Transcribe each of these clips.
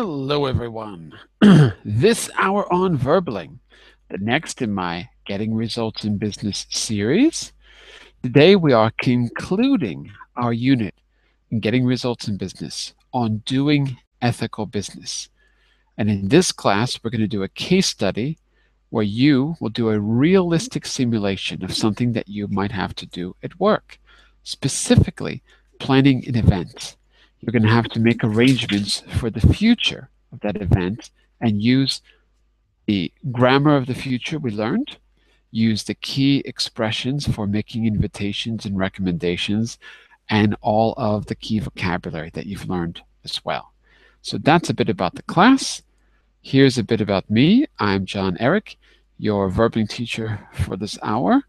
Hello, everyone. This hour on Verbling, the next in my Getting Results in Business series. Today we are concluding our unit in Getting Results in Business on doing ethical business. And in this class, we're going to do a case study where you will do a realistic simulation of something that you might have to do at work, specifically planning an event. You're going to have to make arrangements for the future of that event and use the grammar of the future we learned, use the key expressions for making invitations and recommendations, and all of the key vocabulary that you've learned as well. So that's a bit about the class. Here's a bit about me. I'm Jon-Eric, your Verbling teacher for this hour.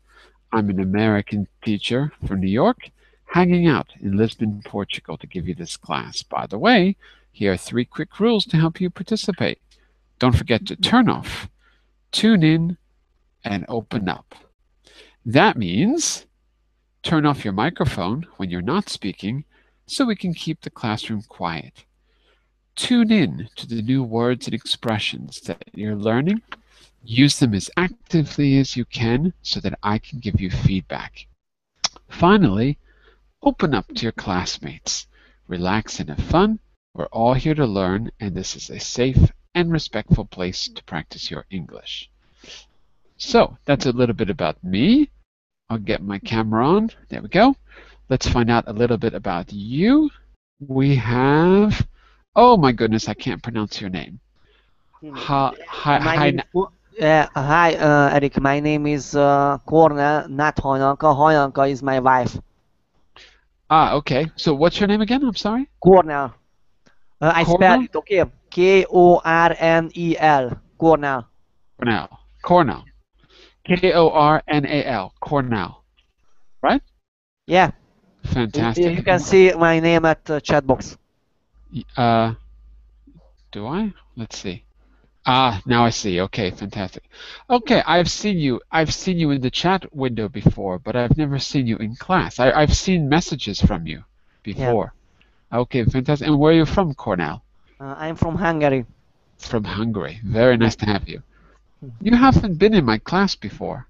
I'm an American teacher from New York, hanging out in Lisbon, Portugal to give you this class. By the way, here are 3 quick rules to help you participate. Don't forget to turn off, tune in, and open up. That means turn off your microphone when you're not speaking so we can keep the classroom quiet. Tune in to the new words and expressions that you're learning. Use them as actively as you can so that I can give you feedback. Finally, open up to your classmates. Relax and have fun. We're all here to learn, and this is a safe and respectful place to practice your English. So that's a little bit about me. I'll get my camera on. There we go. Let's find out a little bit about you. We have, oh my goodness, I can't pronounce your name. Hi, Eric. My name is Cornell, not Hoyanka. Hoyanka is my wife. Ah, okay. So what's your name again? I'm sorry? Cornell. I spell it, okay? K-O-R-N-E-L. Cornell. Cornell. Cornell. K-O-R-N-A-L. Cornell. Right? Yeah. Fantastic. You can see my name at the chat box. Do I? Let's see. Ah, now I see. Okay, fantastic. Okay, I've seen you in the chat window before, but I've never seen you in class. I've seen messages from you before. Yeah. Okay, fantastic. And where are you from, Cornell? I'm from Hungary. From Hungary. Very nice to have you. You haven't been in my class before.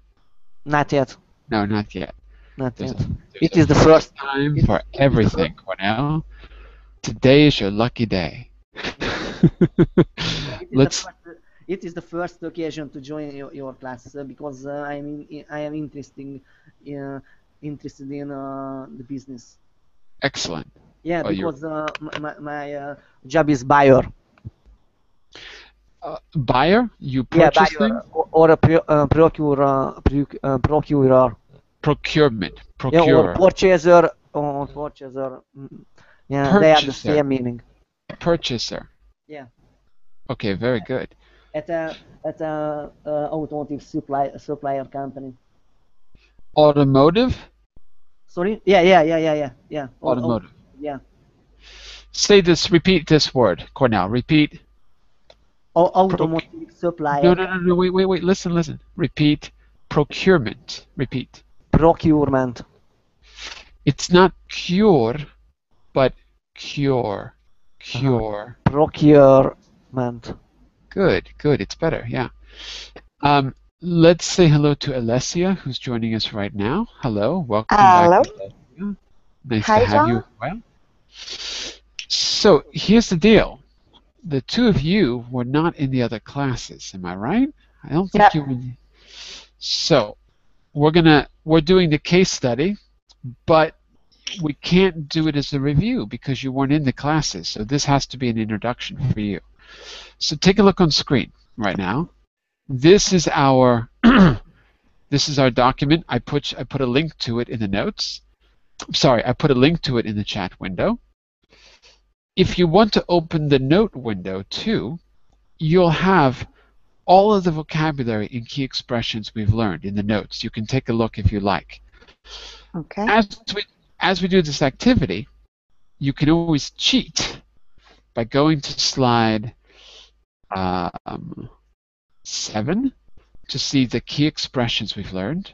Not yet. No, not yet. Not yet. It is the first time for everything, Cornell. Today is your lucky day. It is the first occasion to join your class because I am interested in the business. Excellent. Yeah, because my job is buyer. Buyer? You purchase things? Or a procurer. Procurement. Procurer. Yeah, or purchaser. Yeah, purchaser. They are the same meaning. Purchaser. Yeah. Okay, very good. At a automotive supplier company. Automotive? Sorry? Yeah. Automotive. Yeah. Say this, repeat this word, Cornell. Repeat. Automotive supplier. No, wait, listen. Repeat. Procurement. Repeat. Procurement. It's not cure, but cure. Cure. Procurement. Good. It's better, yeah. Let's say hello to Alessia, who's joining us right now. Hello, welcome back. Alessia. Nice to have you as well. So here's the deal. The 2 of you were not in the other classes, am I right? I don't think you were. So we're doing the case study, but we can't do it as a review because you weren't in the classes. So this has to be an introduction for you. So take a look on screen right now. This is our document. I put a link to it in the notes. Sorry, I put a link to it in the chat window. If you want to open the note window too, you'll have all of the vocabulary and key expressions we've learned in the notes. You can take a look if you like. Okay. As we do this activity, you can always cheat by going to slide 7 to see the key expressions we've learned,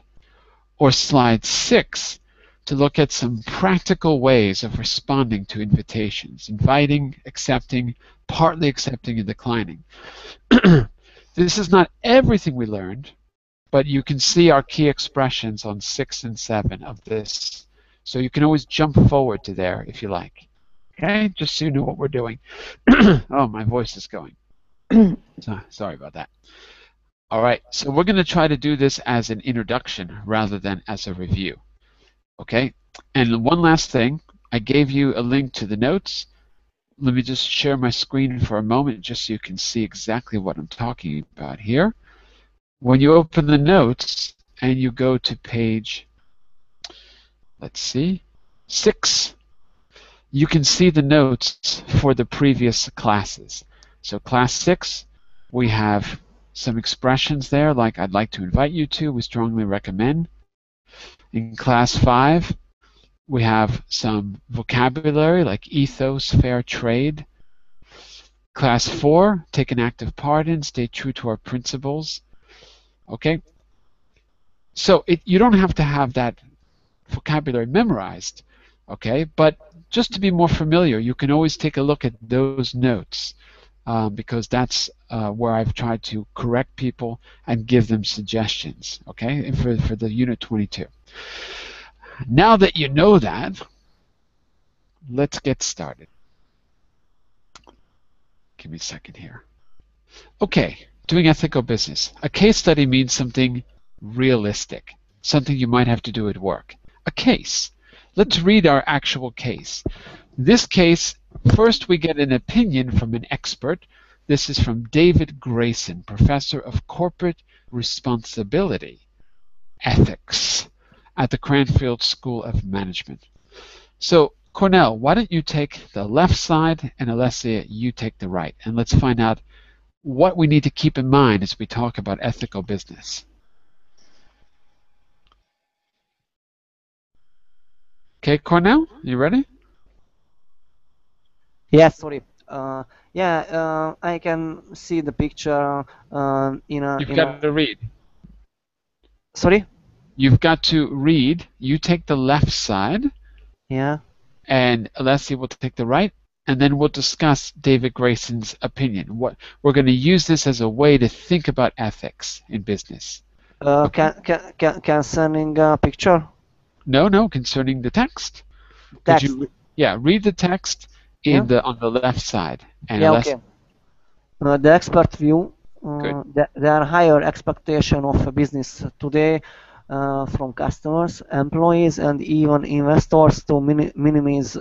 or slide 6 to look at some practical ways of responding to invitations, inviting, accepting, partly accepting, and declining. This is not everything we learned, but you can see our key expressions on 6 and 7 of this. So you can always jump forward to there if you like. Okay, just so you know what we're doing. Oh, my voice is going. Sorry about that. All right, so we're going to try to do this as an introduction rather than as a review. Okay, and one last thing, I gave you a link to the notes. Let me just share my screen for a moment just so you can see exactly what I'm talking about here. When you open the notes and you go to page, let's see, 6, you can see the notes for the previous classes. So class 6, we have some expressions there like I'd like to invite you to, we strongly recommend. In class 5, we have some vocabulary like ethos, fair trade. Class 4, take an active part in, stay true to our principles. Okay? So you don't have to have that vocabulary memorized, okay? But just to be more familiar, you can always take a look at those notes because that's where I've tried to correct people and give them suggestions, okay, for the Unit 22. Now that you know that, let's get started. Give me a second here. Okay, doing ethical business. A case study means something realistic, something you might have to do at work. A case. Let's read our actual case. This case, first we get an opinion from an expert. This is from David Grayson, Professor of Corporate Responsibility Ethics at the Cranfield School of Management. So, Cornell, why don't you take the left side and Alessia, you take the right, and let's find out what we need to keep in mind as we talk about ethical business. Okay, Cornell, you ready? Yes, sorry. I can see the picture You've got to read. Sorry? You've got to read. You take the left side. Yeah. And Alessia will take the right, and then we'll discuss David Grayson's opinion. We're going to use this as a way to think about ethics in business. Okay. Concerning picture? No, concerning the text. Text. Read the text on the left side. And okay. The expert view. There are higher expectations of a business today from customers, employees, and even investors to minimize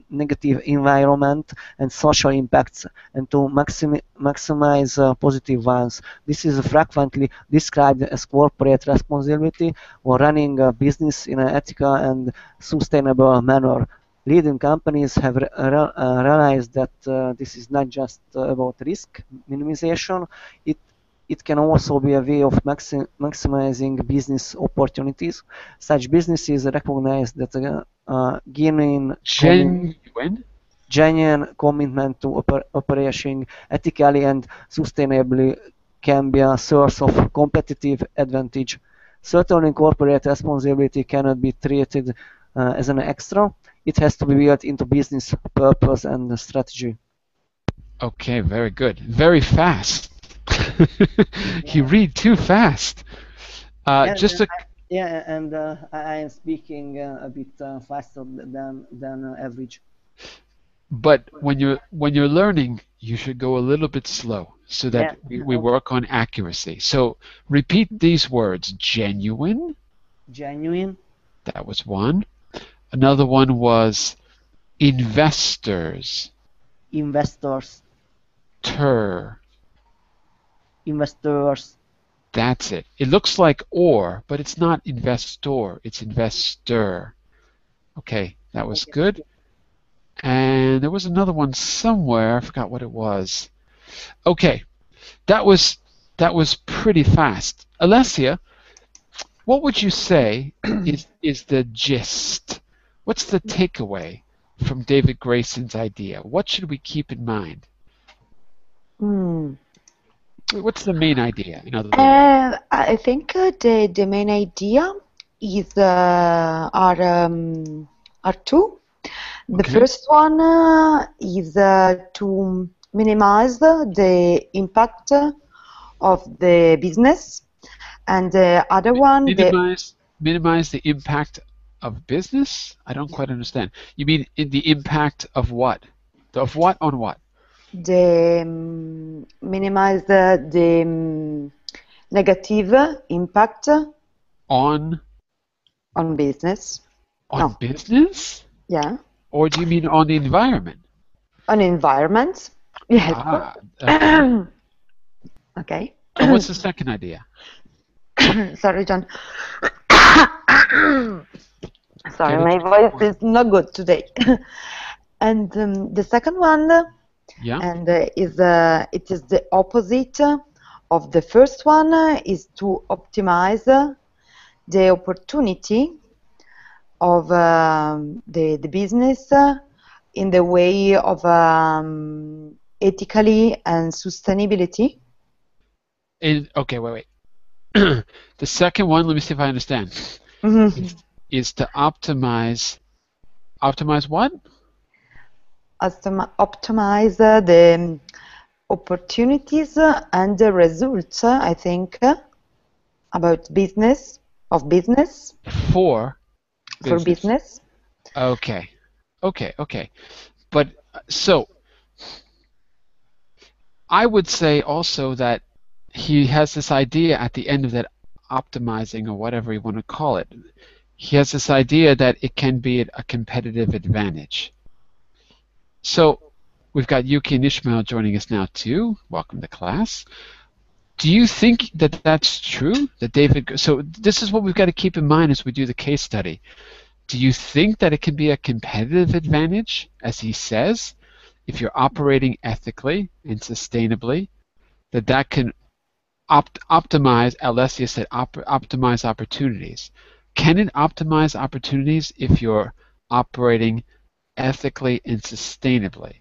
negative environment and social impacts and to maximize positive ones. This is frequently described as corporate responsibility or running a business in an ethical and sustainable manner. Leading companies have realized that this is not just about risk minimization. It can also be a way of maximizing business opportunities. Such businesses recognize that genuine commitment to operating ethically and sustainably can be a source of competitive advantage. Certainly, corporate responsibility cannot be treated as an extra. It has to be built into business purpose and strategy. Okay, very good. Very fast. You read too fast. I am speaking a bit faster than average. But when you're learning, you should go a little bit slow so that we work on accuracy. So repeat these words: genuine. Genuine. That was one. Another one was investors. Investors. Investors. That's it. It looks like or, but it's not investor, it's investor. Okay, that was good. And there was another one somewhere, I forgot what it was. Okay, that was pretty fast. Alessia, what would you say is the gist? What's the takeaway from David Grayson's idea? What should we keep in mind? What's the main idea? In other words? I think the main idea is are two. The Okay. first one is to minimize the impact of the business, and the other one, Minimize the impact of business? I don't quite understand. You mean the impact of what? Of what on what? the minimize the negative impact On business. on No, business? yeah, Or do you mean on the environment? on environment. Yes. Ah, okay. Okay. And what's the second idea? Sorry, John. Sorry, Get it my voice is not good today. And the second one, Yeah. and it is the opposite of the first one, is to optimize the opportunity of the business in the way of ethically and sustainability. Okay, wait. The second one, let me see if I understand. Mhm. Is to optimize what? Optimize the opportunities and the results, I think, about business, of business, For for business. business. Okay. Okay. But so I would say also that he has this idea at the end of that optimizing or whatever you want to call it. He has this idea that it can be a competitive advantage. So we've got Yuki and Ishmael joining us now too. Welcome to class. Do you think that that's true? That David? So this is what we've got to keep in mind as we do the case study. Do you think that it can be a competitive advantage, as he says, if you're operating ethically and sustainably, that can optimize, Alessia said, optimize opportunities. Can it optimize opportunities if you're operating ethically and sustainably?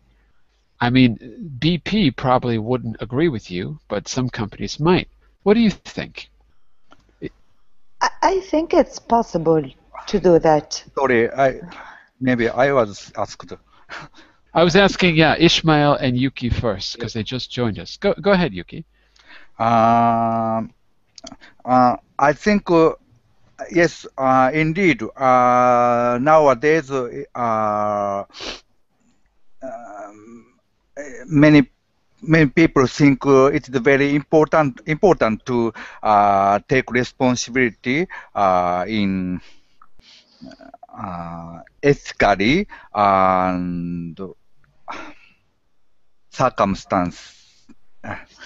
I mean, BP probably wouldn't agree with you, but some companies might. What do you think? I think it's possible to do that. Sorry, maybe I was asked. I was asking, yeah, Ishmael and Yuki first because they just joined us. Go ahead, Yuki. I think yes, indeed. Nowadays, many people think it's very important to take responsibility in ethically and Circumstantially?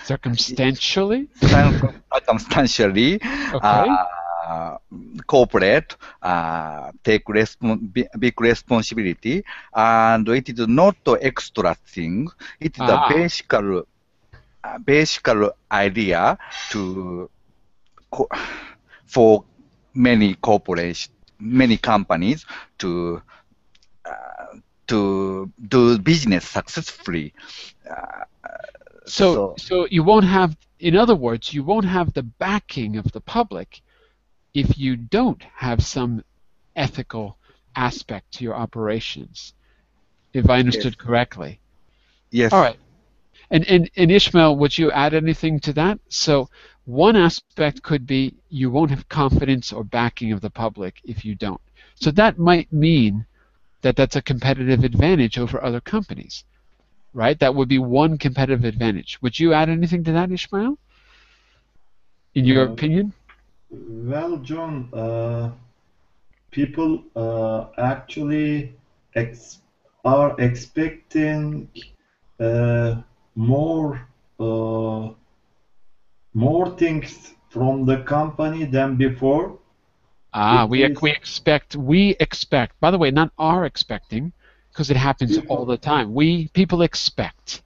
circumstantially Okay. corporate take big responsibility, and it is not extra thing. It is a basic idea to for many corporations, many companies to do business successfully. So you won't have, in other words, you won't have the backing of the public if you don't have some ethical aspect to your operations, if I understood correctly. Yes. All right. And Ishmael, would you add anything to that? So one aspect could be you won't have confidence or backing of the public if you don't. So that might mean that that's a competitive advantage over other companies, right? That would be one competitive advantage. Would you add anything to that, Ishmael? In your opinion? Well, John, people actually are expecting more uh, more things from the company than before. We expect. By the way, not are expecting, because it happens all the time. People expect.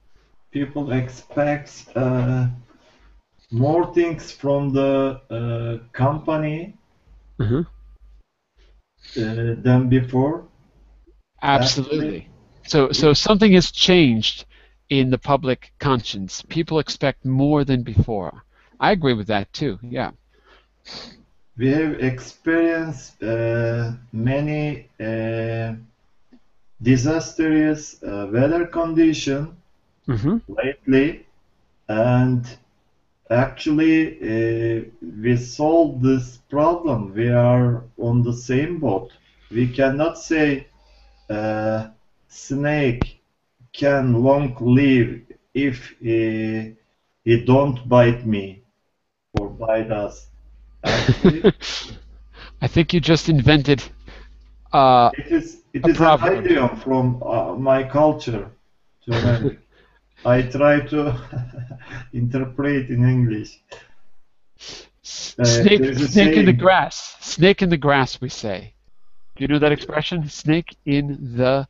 People expect more things from the company than before. Absolutely. So something has changed in the public conscience. People expect more than before. I agree with that too. Yeah. we have experienced many disastrous weather conditions lately, and actually we solved this problem. We are on the same boat. We cannot say snake can long live if he don't bite me or bite us. Actually, I think you just invented uh, it a is an proverb. idiom from my culture, Jon-Eric. I try to interpret in English. There Snake, is a snake in the saying. grass. Snake in the grass, we say. Do you know that expression? Snake in the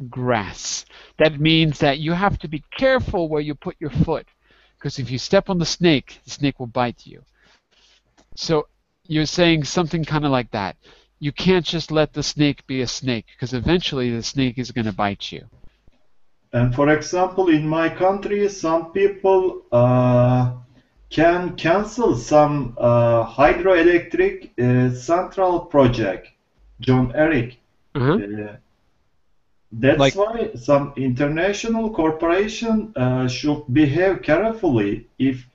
grass. That means that you have to be careful where you put your foot, because if you step on the snake will bite you. So you're saying something kind of like that. You can't just let the snake be a snake, because eventually the snake is going to bite you. And for example, in my country, some people can cancel some hydroelectric central project. Jon-Eric. Uh-huh. That's Like, why some international corporation should behave carefully if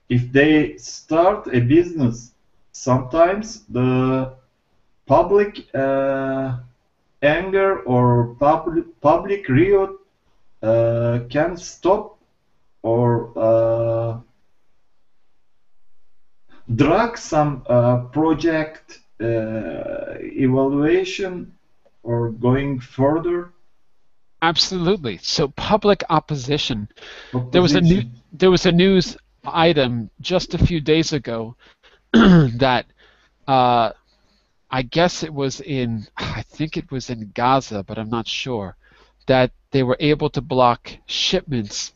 they start a business. Sometimes the public anger or public riot can stop or drag some project evaluation or going further. absolutely. So public opposition. There was a new, Opposition. there was a news item just a few days ago that uh, I guess it was I think it was in Gaza, but I'm not sure, that they were able to block shipments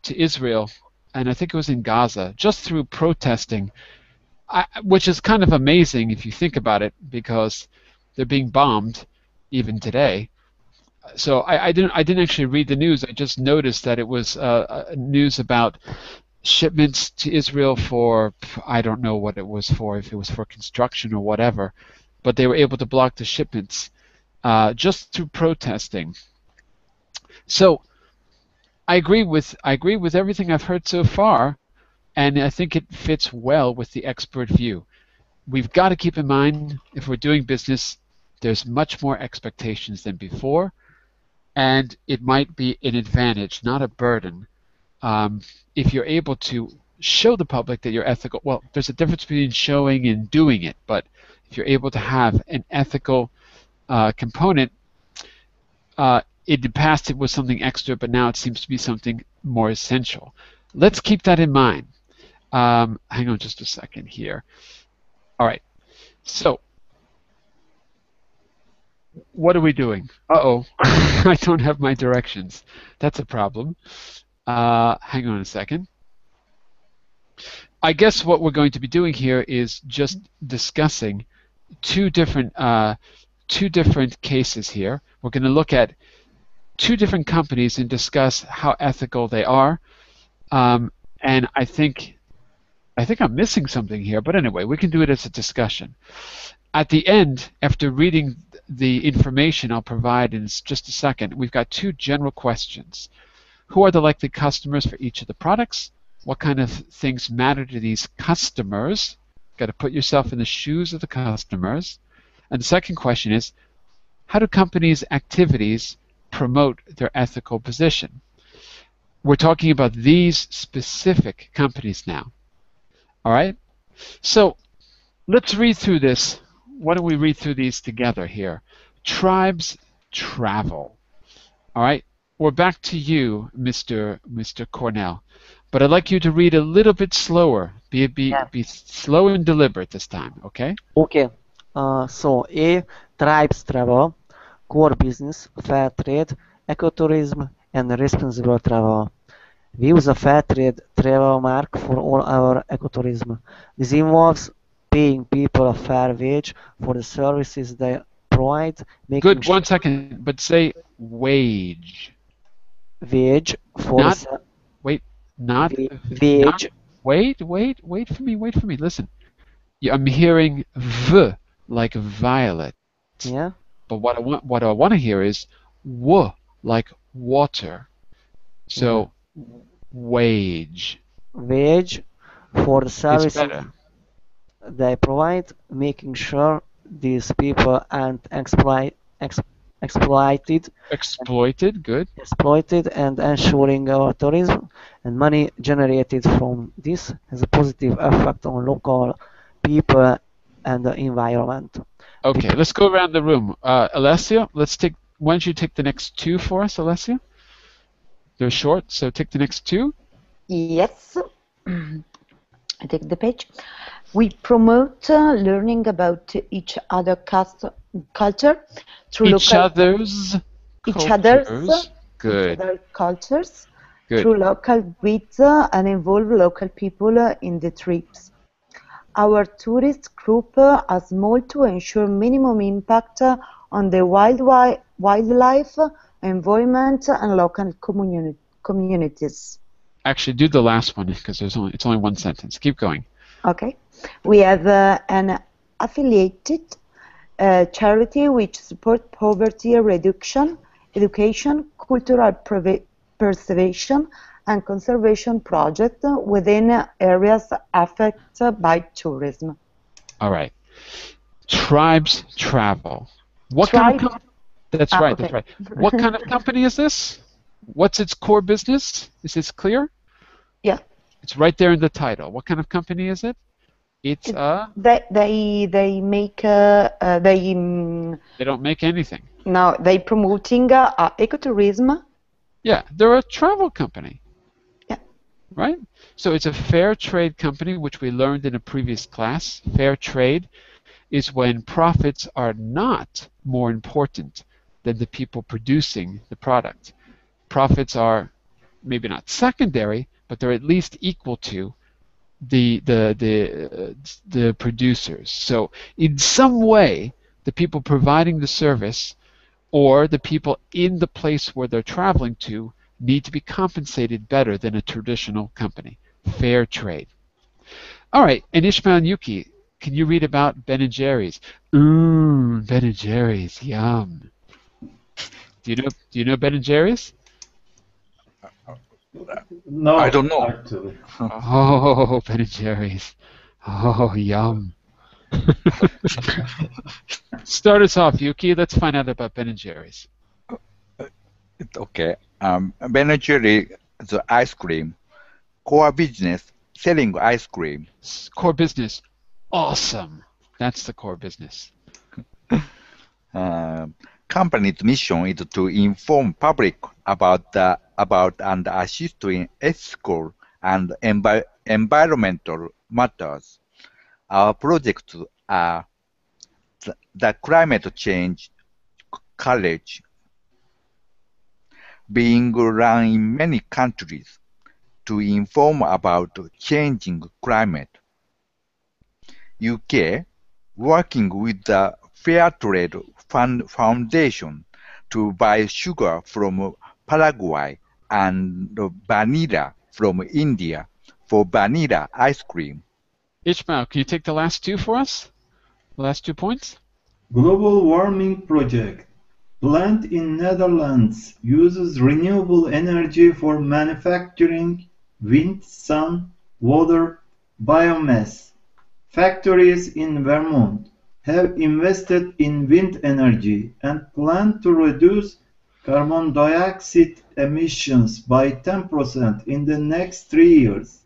to Israel, and I think it was in Gaza, just through protesting, which is kind of amazing if you think about it, because they're being bombed even today. So I didn't actually read the news. I just noticed that it was news about shipments to Israel for, I don't know what it was for, if it was for construction or whatever, but they were able to block the shipments just through protesting. So I agree with everything I've heard so far, and I think it fits well with the expert view. We've got to keep in mind, if we're doing business, there's much more expectations than before, and it might be an advantage, not a burden, if you're able to show the public that you're ethical. Well, there's a difference between showing and doing it, but if you're able to have an ethical component, in the past it was something extra, but now it seems to be something more essential. Let's keep that in mind. Hang on just a second here. All right. So, what are we doing? Uh-oh. I don't have my directions. That's a problem. Hang on a second. I guess what we're going to be doing here is just discussing two different cases here. We're going to look at two different companies and discuss how ethical they are. And I think I'm missing something here, but anyway, we can do it as a discussion. At the end, after reading the information I'll provide in just a second, we've got two general questions. Who are the likely customers for each of the products? What kind of things matter to these customers? Got to put yourself in the shoes of the customers. And the second question is, how do companies' activities promote their ethical position? We're talking about these specific companies now. All right? So let's read through this. Why don't we read through these together here? Tribes travel. All right? We're back to you, Mr. Cornell. But I'd like you to read a little bit slower. Be slow and deliberate this time, okay? Okay. So A, tribes travel, core business, fair trade, ecotourism, and responsible travel. We use a fair trade travel mark for all our ecotourism. This involves paying people a fair wage for the services they provide. Good. 1 second, but say wage. Wage for not wait, not wage. Wait for me. Listen. I'm hearing v like violet. Yeah. But what I want to hear is w like water. So wage. Wage for the It's services better. they provide, making sure these people aren't exploited, Exploited, good. exploited, and ensuring our tourism and money generated from this has a positive effect on local people and the environment. Okay, let's go around the room. Alessia, why don't you take the next two for us, Alessia? They're short, so take the next two. Yes, I take the page. We promote learning about each other culture through Each other's each other's cultures. Good, other cultures good. through local guides and involve local people in the trips. Our tourist group are small to ensure minimum impact on the wildlife, environment, and local communities. Actually, do the last one because it's only one sentence. Keep going. Okay. We have an affiliated charity which supports poverty reduction, education, cultural preservation, and conservation projects within areas affected by tourism. All right. Tribes travel. What kind of company? That's right. Okay. That's right. What kind of company is this? What's its core business? Is this clear? Yeah. It's right there in the title. What kind of company is it? It's a. They make They don't make anything. no, they promoting ecotourism. Yeah, they're a travel company. Yeah. Right? So it's a fair trade company, which we learned in a previous class. Fair trade is when profits are not more important than the people producing the product. Profits are maybe not secondary, but they're at least equal to the producers. So in some way, the people providing the service or the people in the place where they're traveling to need to be compensated better than a traditional company. Fair trade. All right, and Ishmael and Yuki, can you read about Ben & Jerry's? Ben & Jerry's, yum. Do you know Ben & Jerry's? No, I don't know. actually. Oh, Ben & Jerry's. Oh, yum. Start us off, Yuki. Let's find out about Ben & Jerry's. Okay. Ben & Jerry, the ice cream, core business, selling ice cream. Core business, awesome. That's the core business. Company's mission is to inform public about and assist in ethical and environmental matters. Our projects are the climate change college being run in many countries to inform about changing climate. UK working with the Fair Trade Foundation to buy sugar from Paraguay and vanilla from India for vanilla ice cream. Ishmael, can you take the last two for us? The last 2 points? Global warming project. Plant in Netherlands uses renewable energy for manufacturing wind, sun, water, biomass. Factories in Vermont have invested in wind energy and plan to reduce carbon dioxide emissions by 10% in the next 3 years.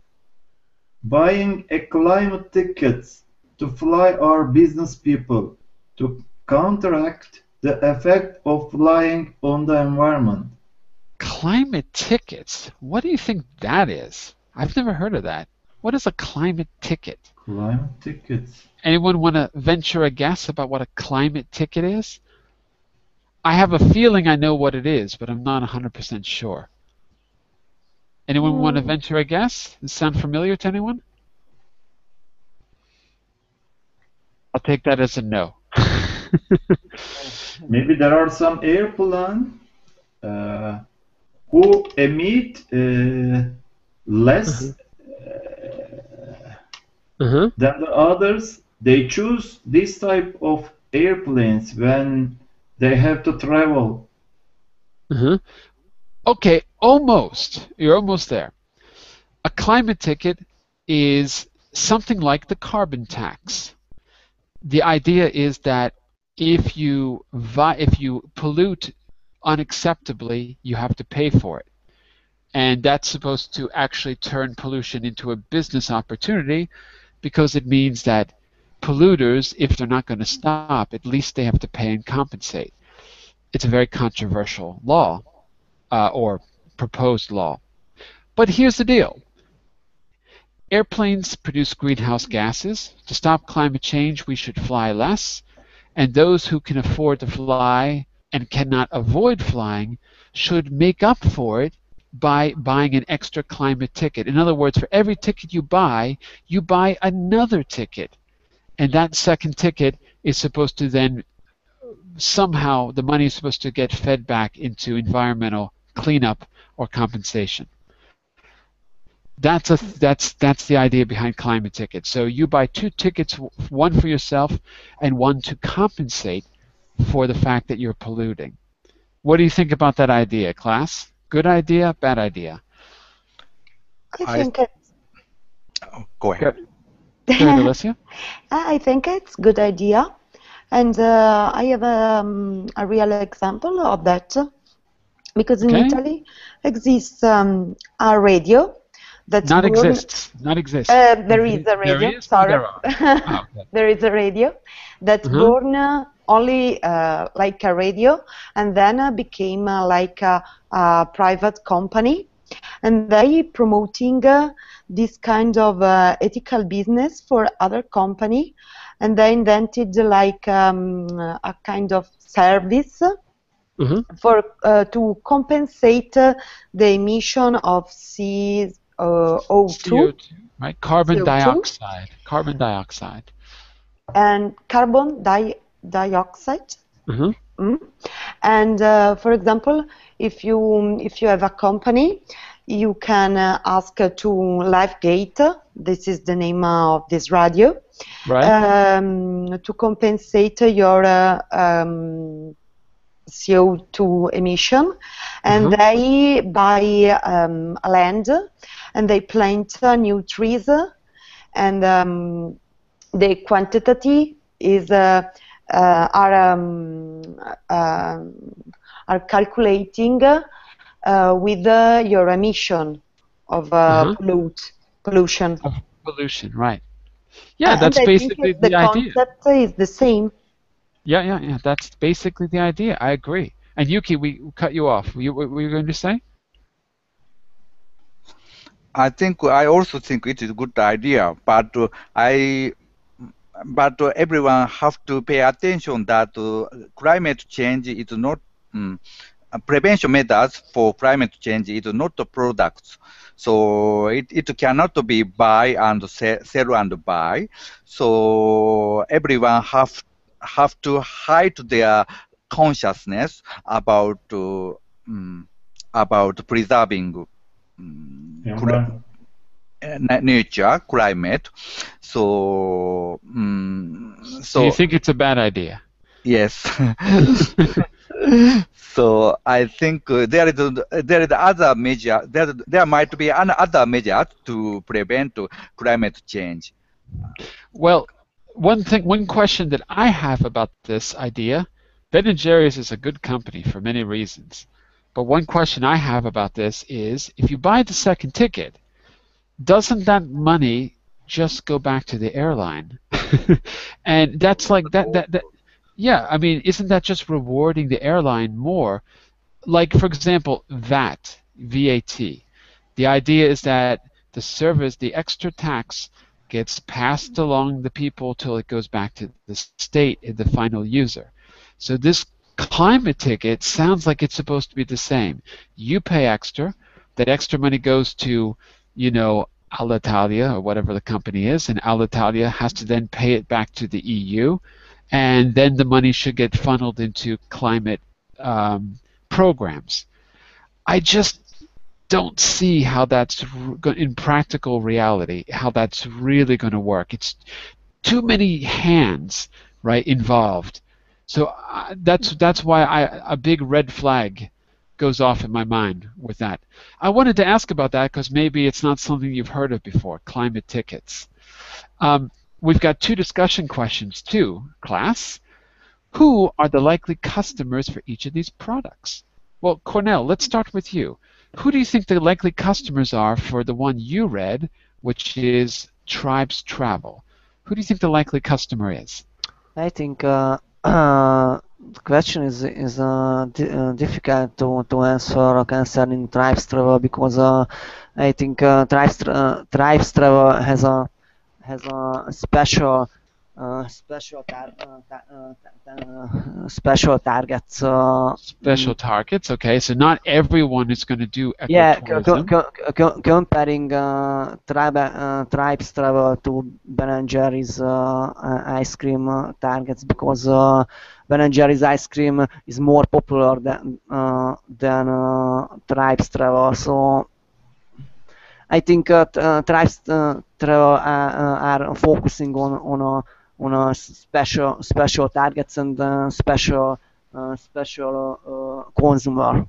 Buying a climate tickets to fly our business people to counteract the effect of flying on the environment. Climate tickets? What do you think that is? I've never heard of that. What is a climate ticket? Climate tickets. Anyone want to venture a guess about what a climate ticket is? I have a feeling I know what it is, but I'm not 100% sure. Anyone want to venture a guess? Does it sound familiar to anyone? I'll take that as a no. Maybe there are some airplane who emit less Uh-huh. Then the others, they choose this type of airplanes when they have to travel. Uh-huh. Okay, almost. You're almost there. A climate ticket is something like the carbon tax. The idea is that if you pollute unacceptably, you have to pay for it. And that's supposed to actually turn pollution into a business opportunity because it means that polluters, if they're not going to stop, at least they have to pay and compensate. It's a very controversial law or proposed law. But here's the deal. Airplanes produce greenhouse gases. To stop climate change, we should fly less. And those who can afford to fly and cannot avoid flying should make up for it by buying an extra climate ticket. In other words, for every ticket you buy another ticket. And that second ticket is supposed to then somehow the money is supposed to get fed back into environmental cleanup or compensation. That's the idea behind climate tickets. So you buy two tickets, one for yourself and one to compensate for the fact that you're polluting. What do you think about that idea, class? Good idea, bad idea? I I think it's go ahead. Go ahead, Alicia. I think it's good idea, and I have a real example of that because in Okay. Italy exists a radio that's Not born. exists. Not exists. There is a There radio. is or Sorry, there are? Oh, okay. there is a radio that's Uh-huh. born only like a radio, and then became like a private company, and they promoting this kind of ethical business for other company, and they invented like a kind of service Uh-huh. for to compensate the emission of CO2, CO2, right? Carbon CO2 dioxide. Carbon dioxide. and carbon dioxide. Uh-huh. Mm. And for example, if you have a company, you can ask to LifeGate. This is the name of this radio. Right. To compensate your CO2 emission, and Uh-huh. they buy a land, and they plant new trees, and the quantity is are calculating with your emission of Uh-huh. pollution. Of pollution, right. Yeah, And that's I think basically the the idea. concept is the same. Yeah. That's basically the idea. I agree. And Yuki, we cut you off. What were you going to say? I also think it is a good idea, but everyone have to pay attention that climate change is not prevention methods for climate change is not the products. So it cannot be buy and sell and buy. So everyone have to hide their consciousness about preserving Environment. nature, climate. So So you think it's a bad idea? yes. So I think there is other measure. There might be another measure to prevent climate change. Well, one question that I have about this idea, Ben & Jerry's is a good company for many reasons. But one question I have about this is, if you buy the second ticket, doesn't that money just go back to the airline? And that's like that yeah, I mean, isn't that just rewarding the airline more? Like, for example, VAT. The idea is that the extra tax gets passed along the people till it goes back to the state and the final user. So this climate ticket sounds like it's supposed to be the same. You pay extra, that extra money goes to, Alitalia or whatever the company is, and Alitalia has to then pay it back to the EU, and then the money should get funneled into climate programs. I just don't see how that's in practical reality, how that's really going to work. It's too many hands, right, involved. So that's why a big red flag goes off in my mind with that. I wanted to ask about that because maybe it's not something you've heard of before, climate tickets. We've got two discussion questions too, class. Who are the likely customers for each of these products? Well, Cornell, let's start with you. Who do you think the likely customers are for the one you read, which is Tribes Travel? Who do you think the likely customer is? I think the question is difficult to answer concerning Tribes Travel because I think Tribes Travel has a special targets. Special targets, okay. So not everyone is going to do Yeah, ecotourism. comparing Tribes Travel to Ben and Jerry's ice cream targets because Ben and Jerry's ice cream is more popular than Tribes Travel. So I think Tribes Travel are focusing on a special targets and special consumer.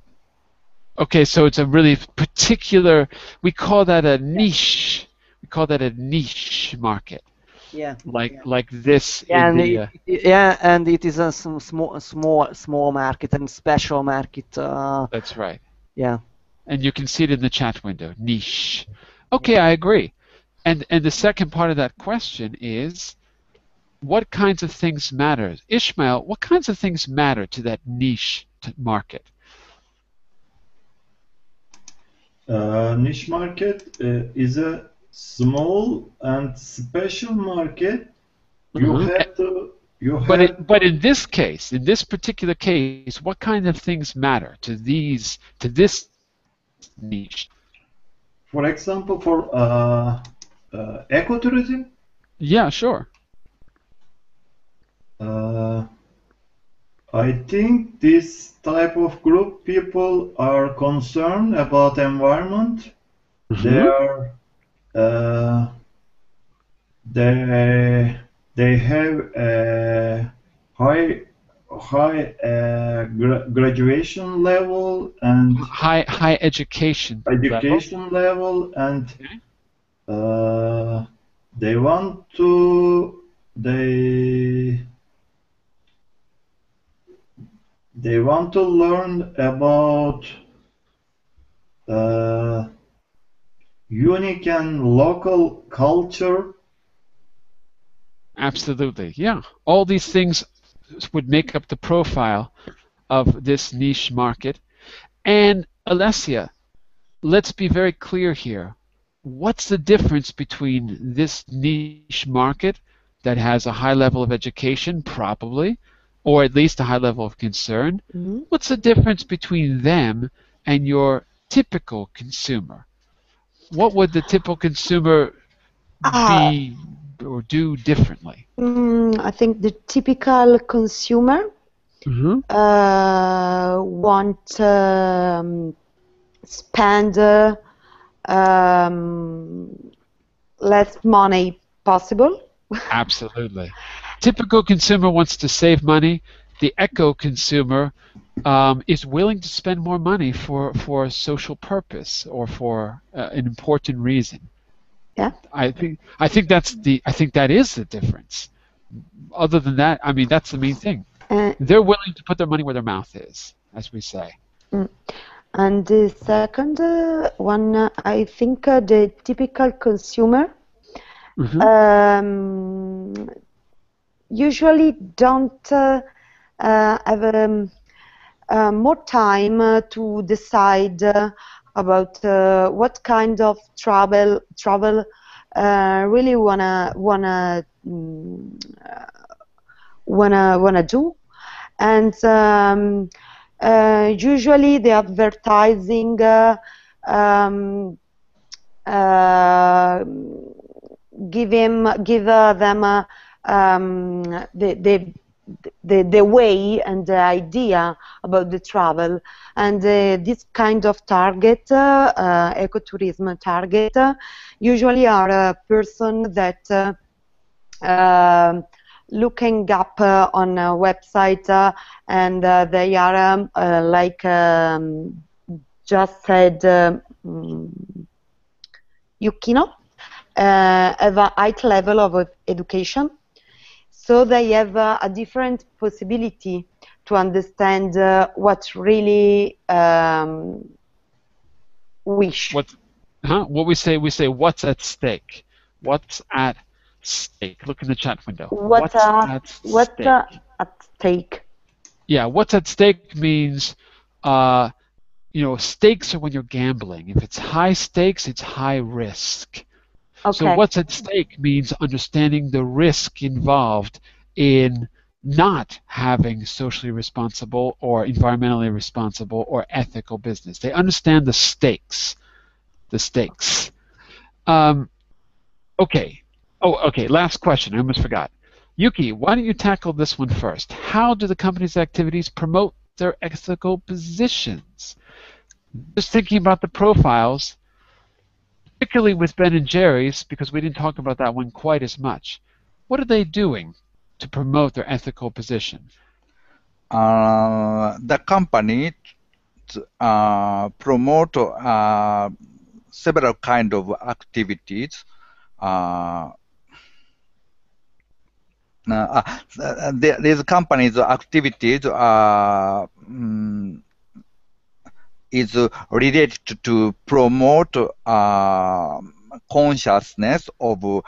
Okay, so it's a really particular, we call that a niche. We call that a niche market. Yeah. Like this Yeah, in and the and it is a small market and special market. That's right. Yeah. And you can see it in the chat window, niche. Okay, I agree. And the second part of that question is, what kinds of things matter? Ishmael, what kinds of things matter to that niche market? Niche market is a small and special market. You have to. But in this case, in this particular case, what kind of things matter to this niche? For example, for ecotourism. Yeah, sure. I think this type of group people are concerned about environment. Mm-hmm. They have a high graduation level and high education level and okay. They want to they want to learn about unique and local culture. Absolutely, yeah. All these things would make up the profile of this niche market. And Alessia, let's be very clear here. What's the difference between this niche market that has a high level of education, probably, or at least a high level of concern? Mm-hmm. What's the difference between them and your typical consumer? What would the typical consumer be or do differently? I think the typical consumer Mm-hmm. want spend less money possible. Absolutely. Typical consumer wants to save money. The eco consumer is willing to spend more money for a social purpose or for an important reason. Yeah. I think that is the difference. Other than that, I mean, that's the main thing. They're willing to put their money where their mouth is, as we say. And the second one, I think the typical consumer usually don't have more time to decide about what kind of travel really wanna do, and usually the advertising give them the way and the idea about the travel. And this kind of target, ecotourism target, usually are a person that looking up on a website and they are like just said Yukino, have a high level of education, so they have a different possibility to understand what really wish. What we say what's at stake. What's at stake? Look in the chat window. What's at stake? Yeah, what's at stake means stakes are when you're gambling. If it's high stakes, it's high risk. Okay. So what's at stake means understanding the risk involved in not having socially responsible or environmentally responsible or ethical business. They understand the stakes. The stakes. Okay. Oh, okay. Last question. I almost forgot. Yuki, why don't you tackle this one first? How do the company's activities promote their ethical positions? Just thinking about the profiles, particularly with Ben & Jerry's, because we didn't talk about that one quite as much. What are they doing to promote their ethical position? The company promote several kind of activities. These companies' activities is related to promote consciousness of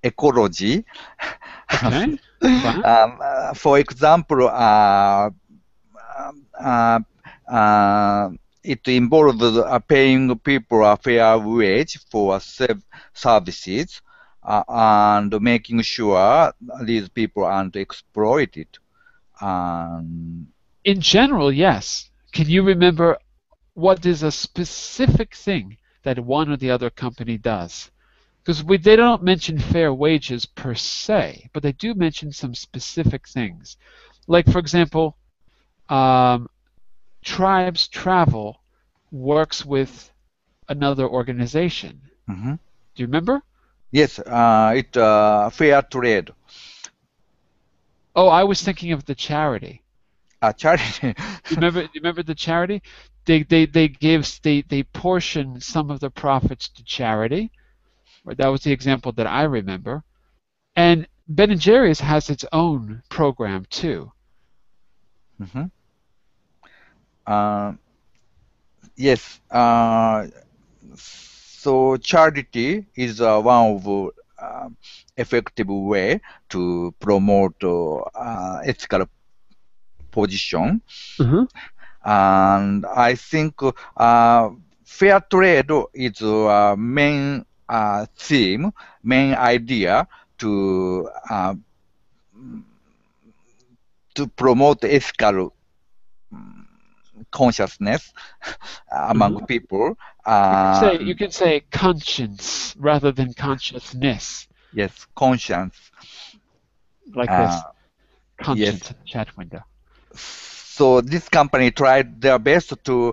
ecology. Okay. For example, it involves paying people a fair wage for services and making sure these people aren't exploited. In general, yes. Can you remember what is a specific thing that one or the other company does? Because they don't mention fair wages per se, but they do mention some specific things. Like, for example, Tribes Travel works with another organization. Mm-hmm. Do you remember? Yes, it fair trade. Oh, I was thinking of the charity. Charity. You remember the charity? They portion some of the profits to charity. That was the example that I remember. And Ben & Jerry's has its own program too. Mm-hmm. Yes. So charity is one of effective way to promote ethical position. Mm-hmm. And I think fair trade is a main theme, main idea to promote ethical consciousness among people. You can say conscience rather than consciousness. Yes, conscience. Like this. Conscience Yes. in the chat window. So this company tried their best to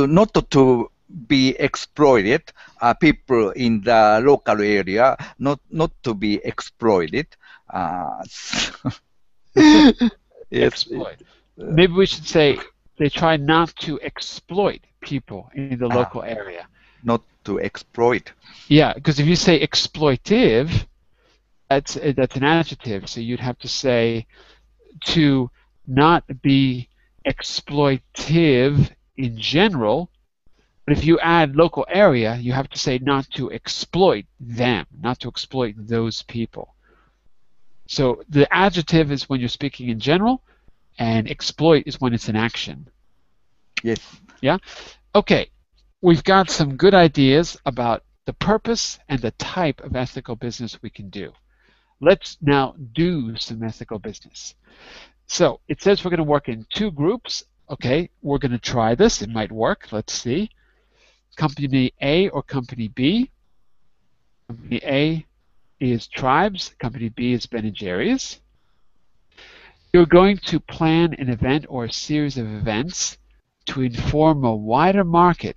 not to be exploited, people in the local area not to be exploited. Yes. Exploit. Maybe we should say they try not to exploit people in the local area. Not to exploit. Yeah, because if you say exploitive, that's an adjective. So you'd have to say to not be exploitive in general. But if you add local area, you have to say not to exploit them, not to exploit those people. So the adjective is when you're speaking in general, and exploit is when it's an action. Yes. Yeah? Okay. We've got some good ideas about the purpose and the type of ethical business we can do. Let's now do some ethical business. So it says we're going to work in two groups. Okay, we're going to try this. It might work. Let's see. Company A or Company B. Company A is Tribes. Company B is Ben& and Jerry's. You're going to plan an event or a series of events to inform a wider market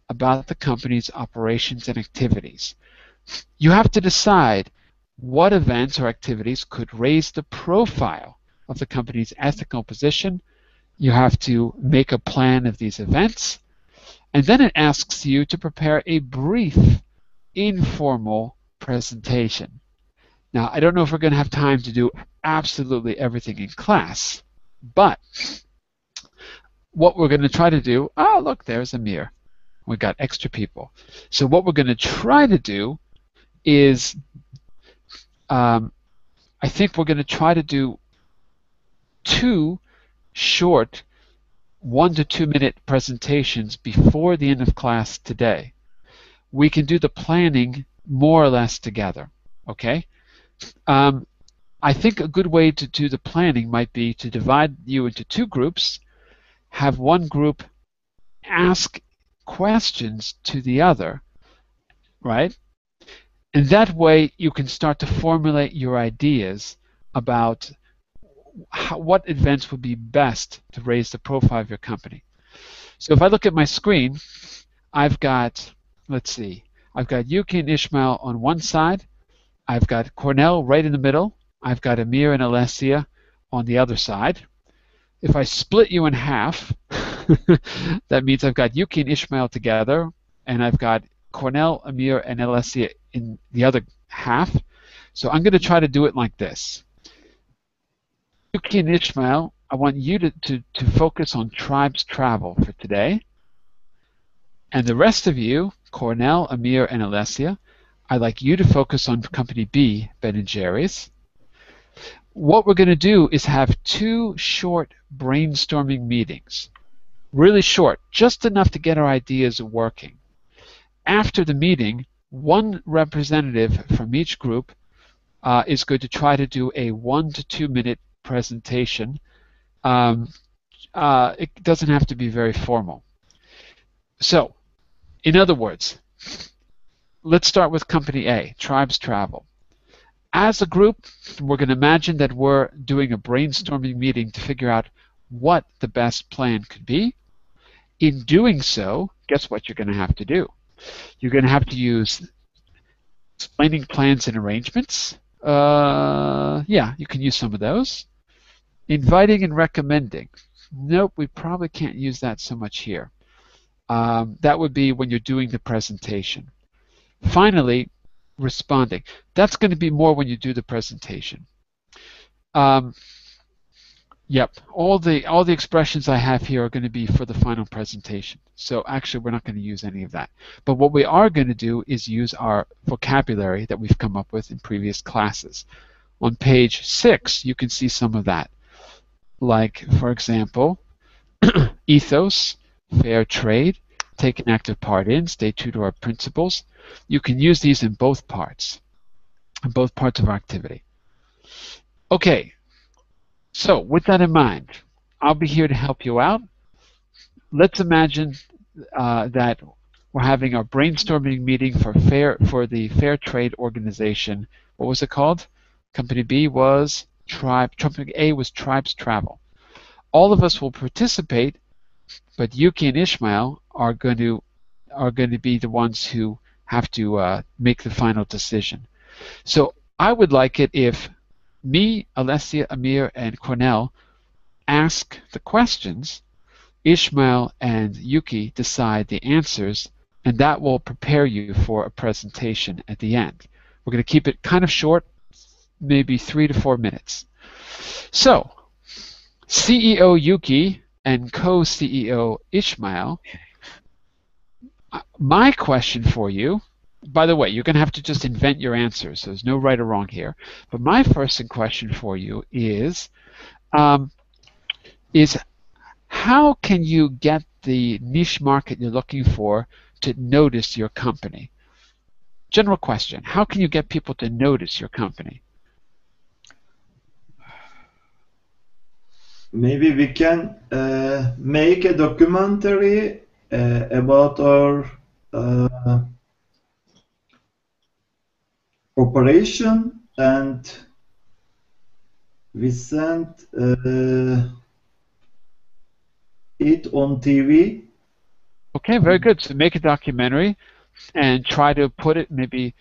about the company's operations and activities. You have to decide what events or activities could raise the profile of the company's ethical position. You have to make a plan of these events, and then it asks you to prepare a brief, informal presentation. Now, I don't know if we're going to have time to do absolutely everything in class, but what we're going to try to do, oh, look, there's Amir. We got extra people. So what we're going to try to do is, I think we're going to try to do 2 short 1 to 2 minute presentations before the end of class today. We can do the planning more or less together, okay? I think a good way to do the planning might be to divide you into 2 groups, have one group ask questions to the other, right? And that way you can start to formulate your ideas about what events would be best to raise the profile of your company. So if I look at my screen, I've got, let's see, I've got Yuki and Ishmael on one side, I've got Cornell right in the middle, I've got Amir and Alessia on the other side. If I split you in half, that means I've got Yuki and Ishmael together, and I've got Cornell, Amir, and Alessia in the other half. So I'm going to try to do it like this. Yuki and Ishmael, I want you to focus on Tribes Travel for today. And the rest of you, Cornell, Amir, and Alessia, I'd like you to focus on Company B, Ben& Jerry's. What we're going to do is have 2 short brainstorming meetings. Really short, just enough to get our ideas working. After the meeting, one representative from each group is going to try to do a 1 to 2 minute presentation. It doesn't have to be very formal. So, in other words, let's start with Company A, Tribes Travel. As a group, we're going to imagine that we're doing a brainstorming meeting to figure out what the best plan could be. In doing so, guess what you're going to have to do? You're going to have to use explaining plans and arrangements. Yeah, you can use some of those. Inviting and recommending. Nope, we probably can't use that so much here. That would be when you're doing the presentation. Finally, responding. That's going to be more when you do the presentation. Yep, all the expressions I have here are going to be for the final presentation. So actually, we're not going to use any of that. But what we are going to do is use our vocabulary that we've come up with in previous classes. On page 6, you can see some of that. Like, for example, ethos, fair trade, take an active part in, stay true to our principles. You can use these in both parts of our activity. Okay, so with that in mind, I'll be here to help you out. Let's imagine that we're having our brainstorming meeting for the Fair Trade Organization. What was it called? Company B was Company A was Tribes Travel. All of us will participate, but Yuki and Ishmael are going to be the ones who have to make the final decision. So I would like it if me, Alessia, Amir, and Cornell ask the questions, Ishmael and Yuki decide the answers, and that will prepare you for a presentation at the end. We're going to keep it kind of short, maybe 3 to 4 minutes. So, CEO Yuki and co-CEO Ishmael, my question for you, by the way, you're going to have to just invent your answers, so there's no right or wrong here. But my first question for you is how can you get the niche market you're looking for to notice your company? General question, how can you get people to notice your company? maybe we can make a documentary about our operation, and we sent it on TV. Okay, very good. So make a documentary and try to put it, maybe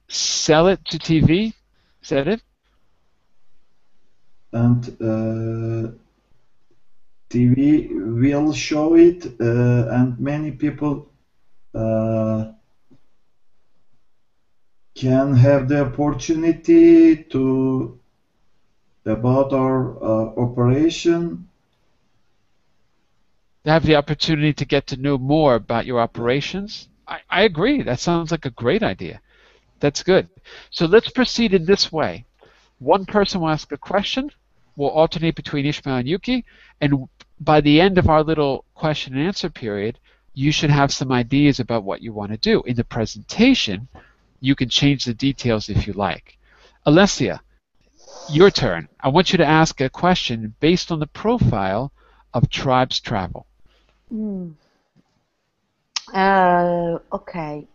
sell it to TV. Is that it? And TV will show it, and many people can have the opportunity to about our operation. Have the opportunity to get to know more about your operations. I agree. That sounds like a great idea. That's good. So let's proceed in this way. One person will ask a question. We'll alternate between Ishmael and Yuki, and by the end of our little question and answer period, you should have some ideas about what you want to do. In the presentation, you can change the details if you like. Alessia, your turn. I want you to ask a question based on the profile of Tribes Travel. Okay.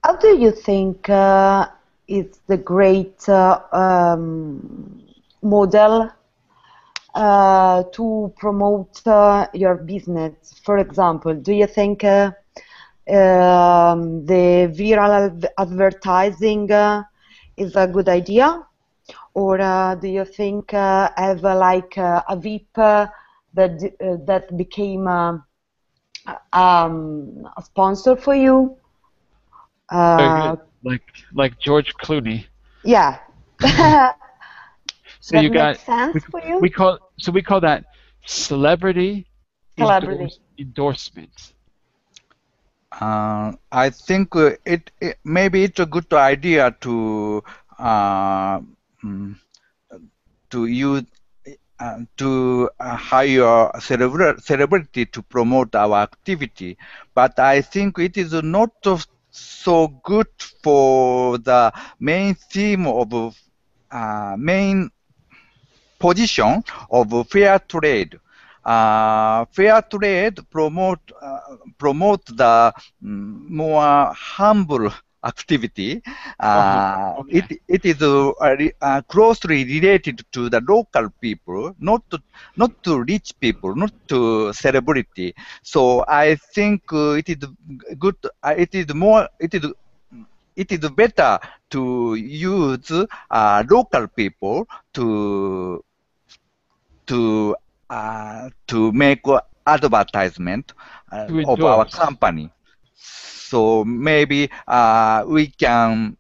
How do you think is the great model to promote your business? For example, do you think the viral advertising is a good idea? Or do you think have like a VIP that became a sponsor for you? Very good. Like George Clooney. Yeah. So that you got makes sense for you? we call that celebrity Celebrity. endorsement. I think maybe it's a good idea to use to hire a celebrity to promote our activity, but I think it is not so good for the main theme of main position of fair trade. Fair trade promote the more humble activity. Okay. It is closely related to the local people, not to rich people, not to celebrity. So I think it is good. It is better to use local people to make advertisement of our company. So maybe we can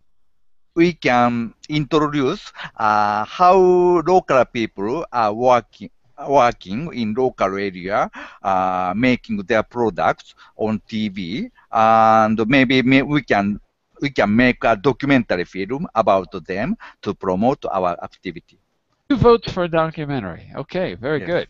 introduce how local people are working in local area, making their products on TV, and maybe we can make a documentary film about them to promote our activity. 2 votes for a documentary. Okay, very good.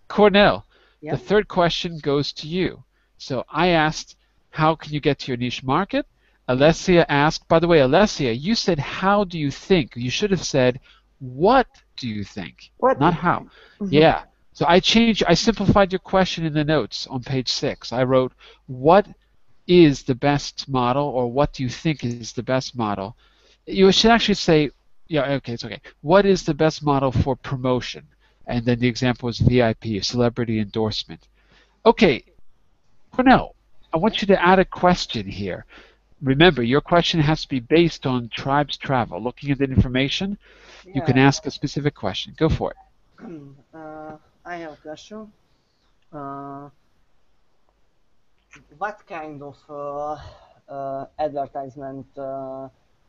Cornell, the third question goes to you. So I asked, how can you get to your niche market? Alessia asked, by the way, Alessia, you said, how do you think? You should have said, what do you think? Not how. Yeah. So I simplified your question in the notes on page 6. I wrote, what is the best model, or what do you think is the best model? You should actually say, yeah, okay, it's okay. What is the best model for promotion? And then the example was VIP, celebrity endorsement. Okay, Cornell, I want you to add a question here. Remember, your question has to be based on Tribes Travel. Looking at the information, you can ask a specific question. Go for it. I have a question. What kind of advertisement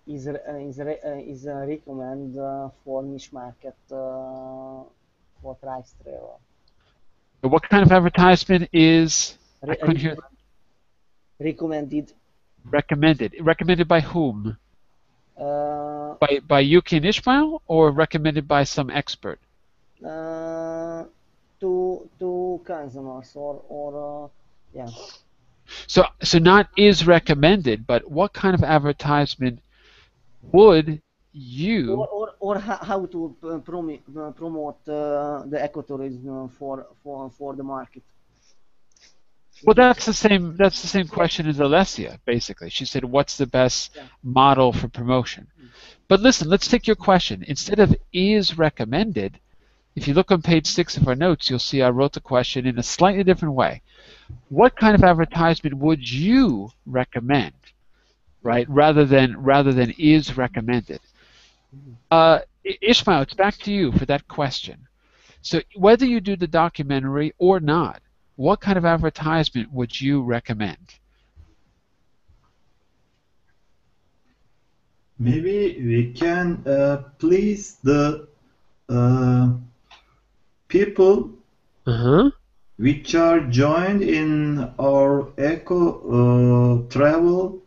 is recommended for niche market for Tribes Travel? What kind of advertisement is recommended? Recommended by whom? By Yuki and Ishmael, or recommended by some expert? To consumers or yeah. So not is recommended, but what kind of advertisement would you? Or how to promote the ecotourism for the market. Well, that's the same question as Alessia, basically. She said, what's the best model for promotion? But listen, let's take your question. Instead of is recommended, if you look on page 6 of our notes, you'll see I wrote the question in a slightly different way. What kind of advertisement would you recommend, right? Rather than is recommended. Ishmael, it's back to you for that question. So whether you do the documentary or not, what kind of advertisement would you recommend? Maybe we can please the people which are joined in our eco travel.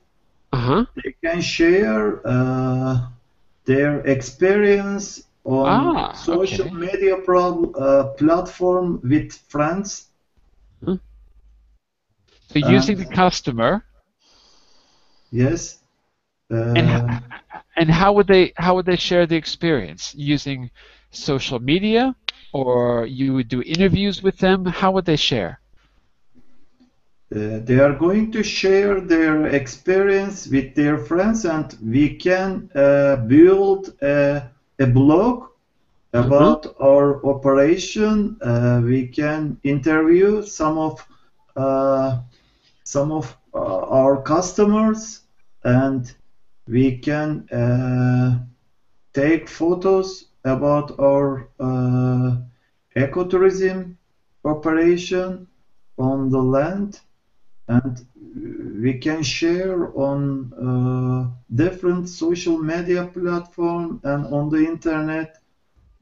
They can share their experience on social media platform with friends. So using the customer. Yes. And how would they share the experience? Using social media, or you would do interviews with them? How would they share? They are going to share their experience with their friends, and we can build a blog about our operation. We can interview some of our customers, and we can take photos about our ecotourism operation on the land, and we can share on different social media platforms and on the internet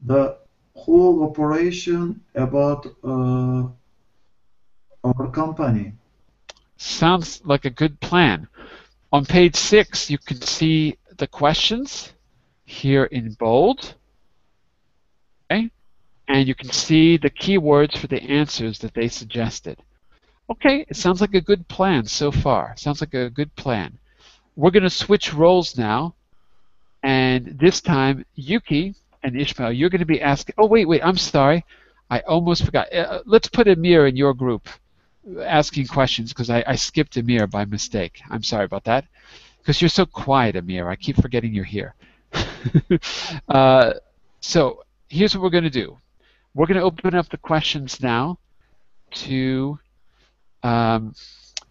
the whole operation about our company. Sounds like a good plan. On page 6, you can see the questions here in bold. Okay? And you can see the keywords for the answers that they suggested. Okay, it sounds like a good plan so far. Sounds like a good plan. We're going to switch roles now. And this time, Yuki and Ishmael, you're going to be asking... Oh, wait, I'm sorry. I almost forgot. Let's put Amir in your group asking questions, because I skipped Amir by mistake. I'm sorry about that. Because you're so quiet, Amir. I keep forgetting you're here. So here's what we're going to do. We're going to open up the questions now to... I'm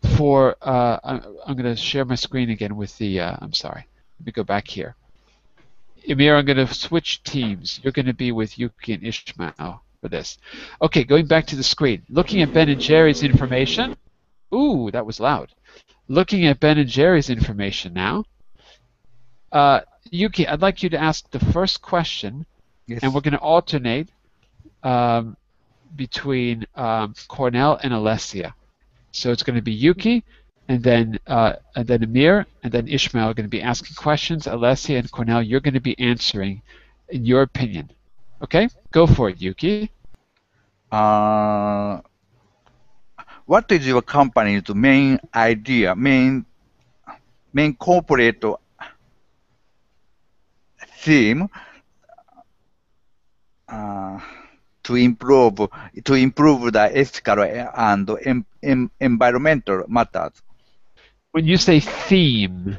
going to share my screen again with the... I'm sorry. Let me go back here. Amir, I'm going to switch teams. You're going to be with Yuki and Ishmael for this. Okay, going back to the screen. Looking at Ben and Jerry's information. Ooh, that was loud. Looking at Ben and Jerry's information now. Yuki, I'd like you to ask the first question, and we're going to alternate between Cornell and Alessia. So it's going to be Yuki, and then Amir, and then Ishmael are going to be asking questions. Alessia and Cornell, you're going to be answering in your opinion. Okay? Go for it, Yuki. What is your company's main idea, main corporate theme to improve the ethical and environmental matters? When you say theme,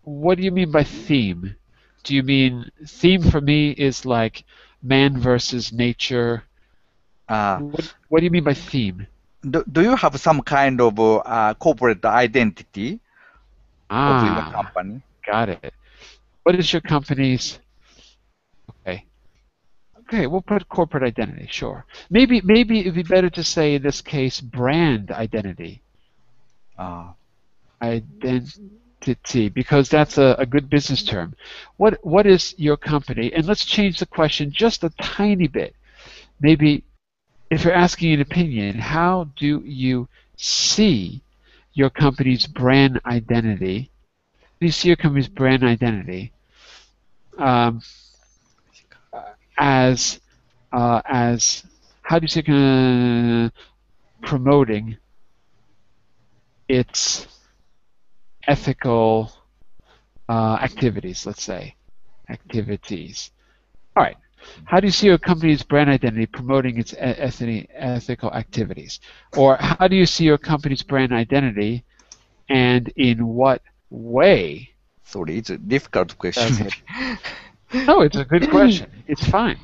what do you mean by theme? Do you mean theme for me is like man versus nature? What do you mean by theme? Do you have some kind of corporate identity of your company? Got it. What is your company's? Okay, we'll put corporate identity. Sure. Maybe it'd be better to say in this case brand identity. Identity, because that's a good business term. What is your company? And let's change the question just a tiny bit. Maybe if you're asking an opinion, how do you see your company's brand identity? How do you see your company's brand identity as how do you see promoting its ethical activities, let's say. Activities. All right. How do you see your company's brand identity promoting its ethical activities? Or how do you see your company's brand identity, and in what way? Sorry, it's a difficult question. No, it's a good question. It's fine.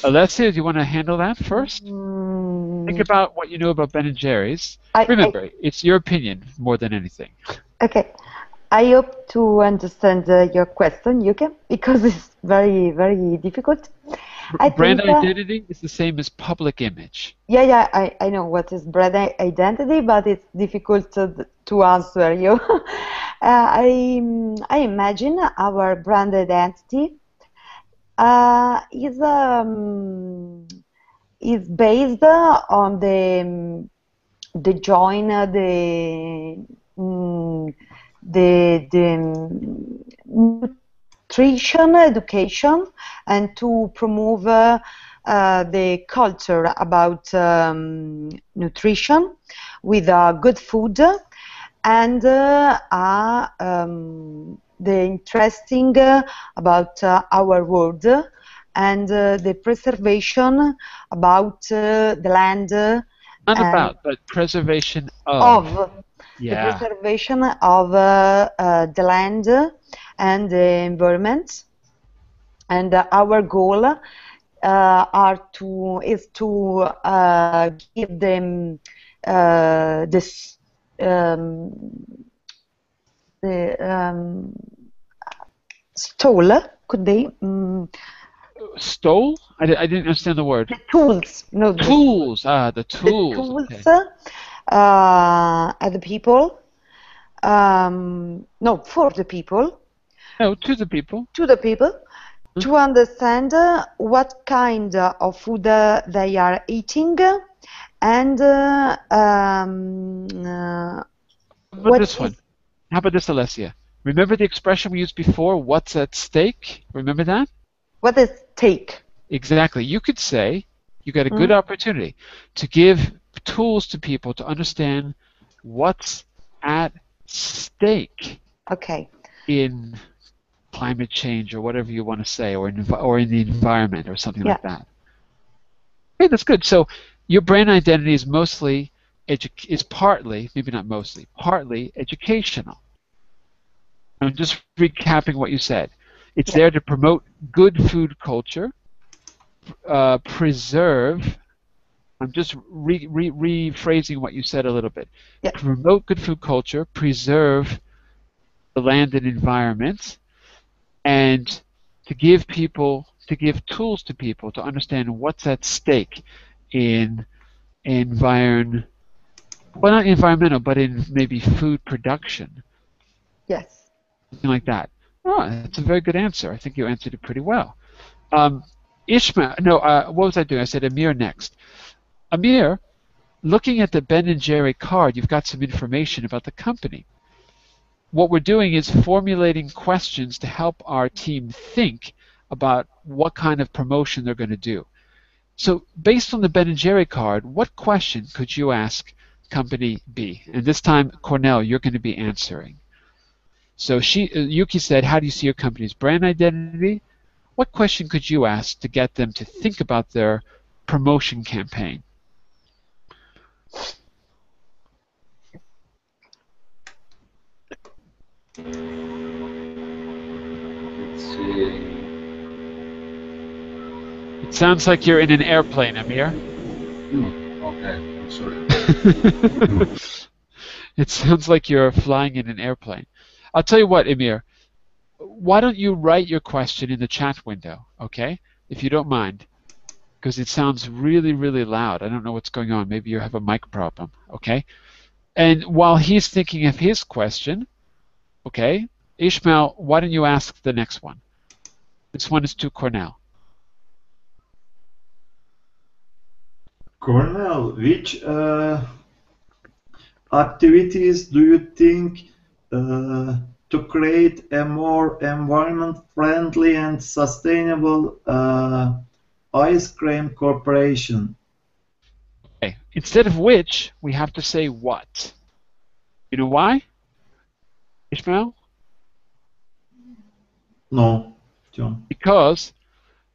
Alessia, do you want to handle that first? Think about what you know about Ben & Jerry's. Remember, it's your opinion more than anything. Okay. I hope to understand your question, Yuki, because it's very, very difficult. Brand identity is the same as public image. Yeah, I know what is brand identity, but it's difficult to answer you. I imagine our brand identity is based on the join the nutrition education and to promote the culture about nutrition with good food and the interesting about our world and the preservation about the land. Not about, but preservation of. Yeah. The preservation of the land and the environment, and our goal is to give them this stole, could be stole? I didn't understand the word. The tools. No, tools. The tools. The tools at the people. No, for the people. No, to the people. To the people. To understand what kind of food they are eating and How about this one? How about this, Alessia? Remember the expression we used before, what's at stake? Remember that? What is stake? Exactly. You could say you got a good opportunity to give tools to people to understand what's at stake. Okay. In climate change or whatever you want to say, or in the environment or something like that. Okay, that's good. So your brand identity is partly, maybe not mostly, partly educational. I'm just recapping what you said. It's there to promote good food culture, preserve. I'm just rephrasing what you said a little bit. Promote good food culture, preserve the land and environment, and to give tools to people to understand what's at stake in not environmental, but in maybe food production. Yes. Something like that. Oh, that's a very good answer. I think you answered it pretty well. Ishmael, no, what was I doing? I said Amir next. Amir, looking at the Ben & Jerry card, you've got some information about the company. What we're doing is formulating questions to help our team think about what kind of promotion they're going to do. So based on the Ben & Jerry card, what question could you ask company B? And this time, Cornell, you're going to be answering. So Yuki said, how do you see your company's brand identity? What question could you ask to get them to think about their promotion campaign? Let's see. It sounds like you're in an airplane, Amir. Okay, I'm sorry. It sounds like you're flying in an airplane. I'll tell you what, Amir. Why don't you write your question in the chat window, okay? If you don't mind. Because it sounds really, really loud. I don't know what's going on. Maybe you have a mic problem, okay? And while he's thinking of his question, okay, Ishmael, why don't you ask the next one? This one is to Cornell. Cornell, which activities do you think to create a more environment-friendly and sustainable ice cream corporation? Okay. Instead of which, we have to say what. You know why, Ishmael? No, John. Because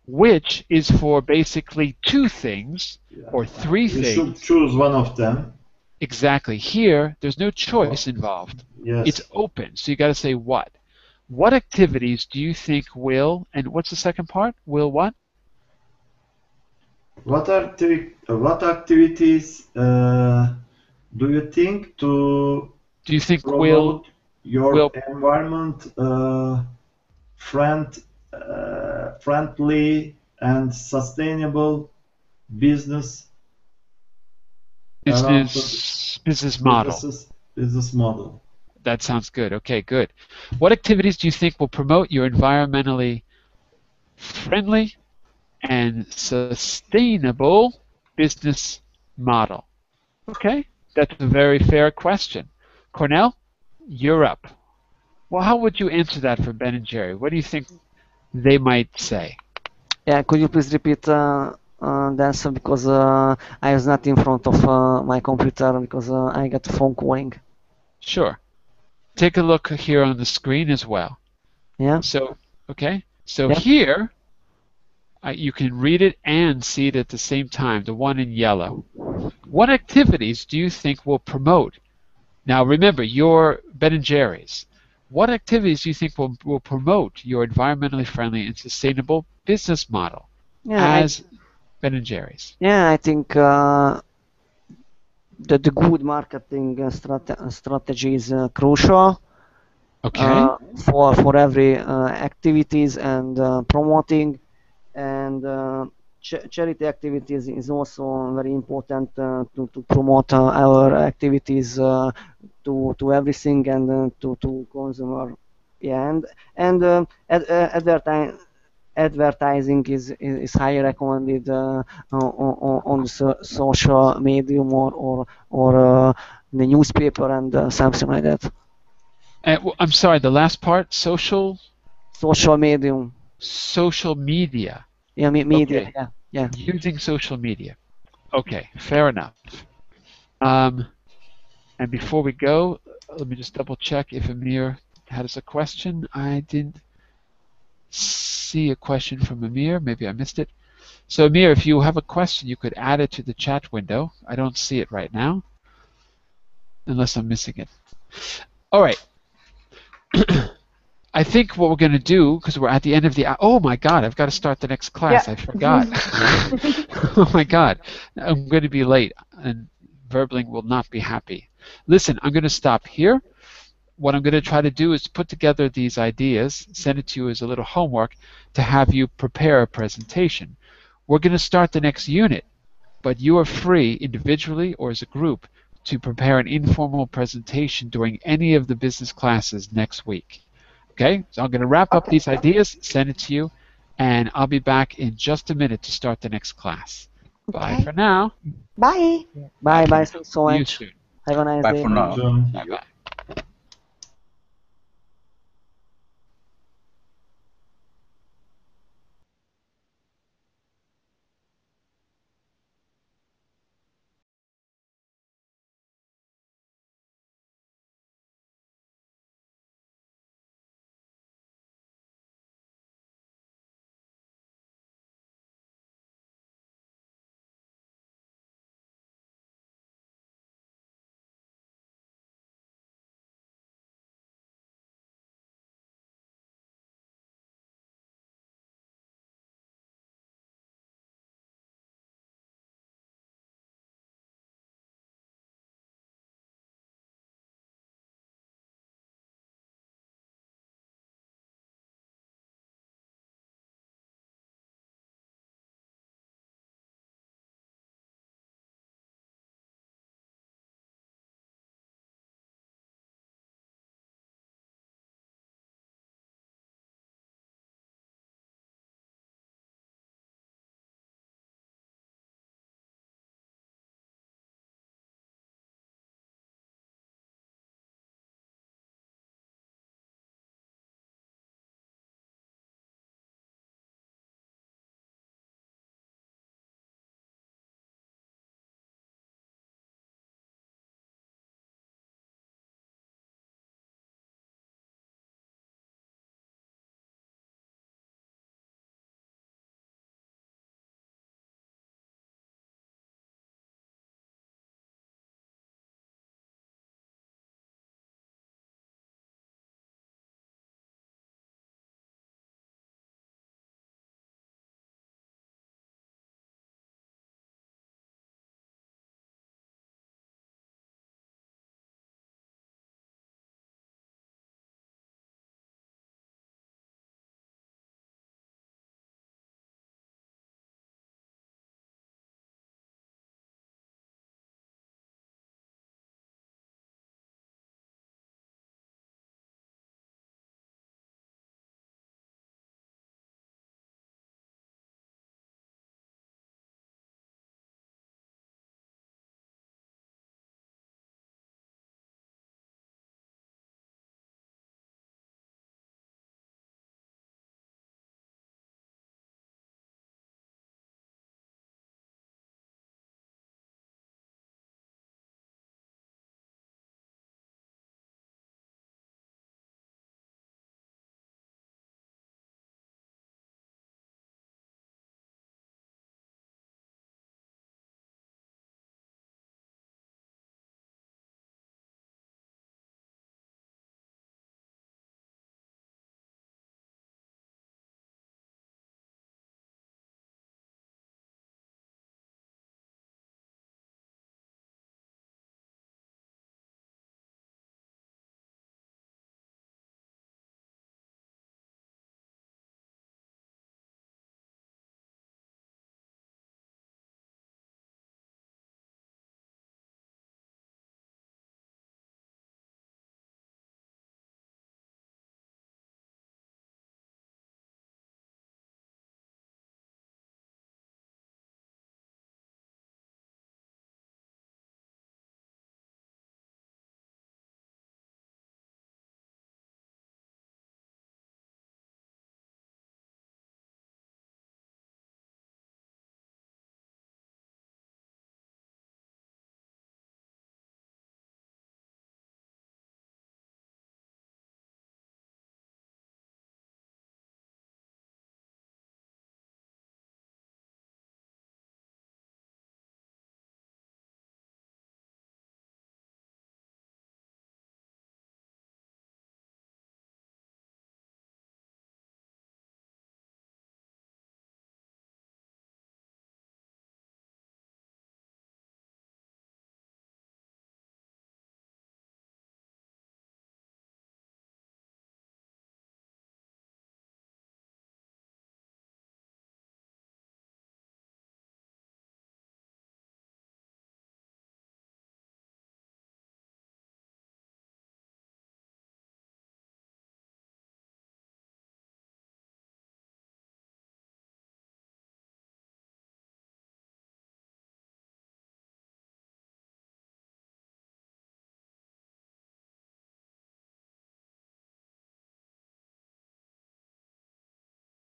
which is for basically two things or three You should things. choose one of them. Exactly. Here, there's no choice involved. Yes. It's open, so you got to say what. What activities do you think will, and what's the second part? Will what? What activities do you think to Do you think promote your will environment friendly and sustainable business around the business model? business model? That sounds good. Okay, good. What activities do you think will promote your environmentally friendly and sustainable business model? Okay, that's a very fair question. Cornell, you're up. Well, how would you answer that for Ben and Jerry? What do you think they might say? Yeah, could you please repeat the answer because I was not in front of my computer because I got a phone calling. Sure. Take a look here on the screen as well. Yeah. So, okay. So Yeah. here, you can read it and see it at the same time, the one in yellow. What activities do you think will promote? Now remember, you're Ben and Jerry's. What activities do you think will promote your environmentally friendly and sustainable business model as Ben and Jerry's? Yeah, I think the good marketing strategy is crucial. Okay. For every activities and promoting and charity activities is also very important to promote our activities to everything and to consumer. Yeah, and advertising is highly recommended on the social medium or the newspaper and something like that. I'm sorry, the last part, social Medium. Social media. Yeah, media. Okay. Yeah. Using social media. Okay, fair enough. And before we go, let me just double check if Amir has a question. I didn't see a question from Amir. Maybe I missed it. So Amir, if you have a question, you could add it to the chat window. I don't see it right now, unless I'm missing it. All right. I think what we're going to do, because we're at the end of the... Oh my God, I've got to start the next class. Yeah. I forgot. Oh my God. I'm going to be late, and Verbling will not be happy. Listen, I'm going to stop here. What I'm going to try to do is put together these ideas, send it to you as a little homework to have you prepare a presentation. We're going to start the next unit, but you are free individually or as a group to prepare an informal presentation during any of the business classes next week. Okay, so I'm going to wrap up these ideas, send it to you, and I'll be back in just a minute to start the next class. Bye Okay. for now. Bye. Bye. Thanks so See you much. soon. Have a nice Bye day. for now. John. Bye-bye.